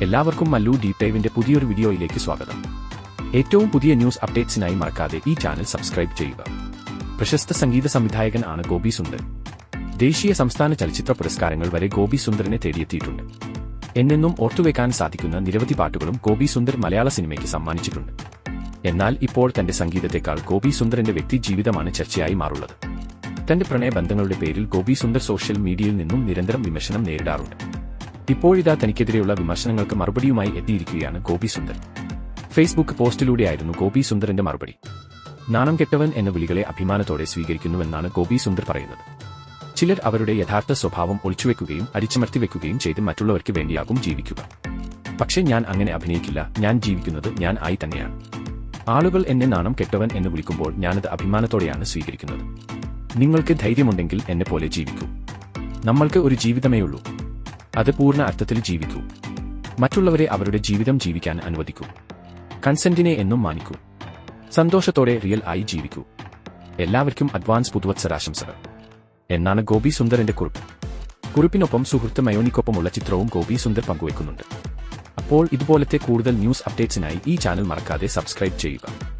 എല്ലാവർക്കും മല്ലു ഡീപ് ഡൈവിന്റെ പുതിയൊരു വീഡിയോയിലേക്ക് സ്വാഗതം. ഏറ്റവും പുതിയ ന്യൂസ് അപ്ഡേറ്റ്സിനായി മറക്കാതെ ഈ ചാനൽ സബ്സ്ക്രൈബ് ചെയ്യുക. പ്രശസ്ത സംഗീത സംവിധായകൻ ആണ് ഗോപി സുന്ദർ. ദേശീയ സംസ്ഥാന ചലച്ചിത്ര പുരസ്കാരങ്ങൾ വരെ ഗോപി സുന്ദറിനെ തേടിയെത്തിയിട്ടുണ്ട്. എന്നെന്നും ഓർത്തുവെക്കാൻ സാധിക്കുന്ന നിരവധി പാട്ടുകളും ഗോപി സുന്ദർ മലയാള സിനിമയ്ക്ക് സമ്മാനിച്ചിട്ടുണ്ട്. എന്നാൽ ഇപ്പോൾ തന്റെ സംഗീതത്തെക്കാൾ ഗോപി സുന്ദറിന്റെ വ്യക്തി ജീവിതമാണ് ചർച്ചയായി മാറുള്ളത്. തന്റെ പ്രണയബന്ധങ്ങളുടെ പേരിൽ ഗോപി സുന്ദർ സോഷ്യൽ മീഡിയയിൽ നിന്നും നിരന്തരം വിമർശനം നേരിടാറുണ്ട്. ഇപ്പോഴിതാ തനിക്കെതിരെയുള്ള വിമർശനങ്ങൾക്ക് മറുപടിയുമായി എത്തിയിരിക്കുകയാണ് ഗോപി സുന്ദർ. ഫേസ്ബുക്ക് പോസ്റ്റിലൂടെയായിരുന്നു ഗോപി സുന്ദറിന്റെ മറുപടി. നാണം കെട്ടവൻ എന്ന വിളികളെ അഭിമാനത്തോടെ സ്വീകരിക്കുന്നുവെന്നാണ് ഗോപി സുന്ദർ പറയുന്നത്. ചിലർ അവരുടെ യഥാർത്ഥ സ്വഭാവം ഒളിച്ചുവെക്കുകയും അടിച്ചമർത്തിവെക്കുകയും ചെയ്ത് മറ്റുള്ളവർക്ക് വേണ്ടിയാകും ജീവിക്കുക. പക്ഷേ ഞാൻ അങ്ങനെ അഭിനയിക്കില്ല. ഞാൻ ജീവിക്കുന്നത് ഞാൻ ആയി തന്നെയാണ്. ആളുകൾ എന്നെ നാണം കെട്ടവൻ എന്ന് വിളിക്കുമ്പോൾ ഞാനത് അഭിമാനത്തോടെയാണ് സ്വീകരിക്കുന്നത്. നിങ്ങൾക്ക് ധൈര്യമുണ്ടെങ്കിൽ എന്നെപ്പോലെ ജീവിക്കൂ. നമ്മൾക്ക് ഒരു ജീവിതമേയുള്ളൂ. അത് പൂർണ്ണ അർത്ഥത്തിൽ ജീവിക്കൂ. മറ്റുള്ളവരെ അവരുടെ ജീവിതം ജീവിക്കാൻ അനുവദിക്കൂ. കൺസെന്റിനെ എന്നും മാനിക്കൂ. സന്തോഷത്തോടെ റിയൽ ആയി ജീവിക്കൂ. എല്ലാവർക്കും അഡ്വാൻസ് പുതുവത്സരാശംസകൾ എന്നാണ് ഗോപി സുന്ദറിന്റെ കുറിപ്പ്. കുറിപ്പിനൊപ്പം സുഹൃത്ത് മയോനിക്കൊപ്പമുള്ള ചിത്രവും ഗോപി സുന്ദർ പങ്കുവെക്കുന്നുണ്ട്. അപ്പോൾ ഇതുപോലത്തെ കൂടുതൽ ന്യൂസ് അപ്ഡേറ്റ്സിനായി ഈ ചാനൽ മറക്കാതെ സബ്സ്ക്രൈബ് ചെയ്യുക.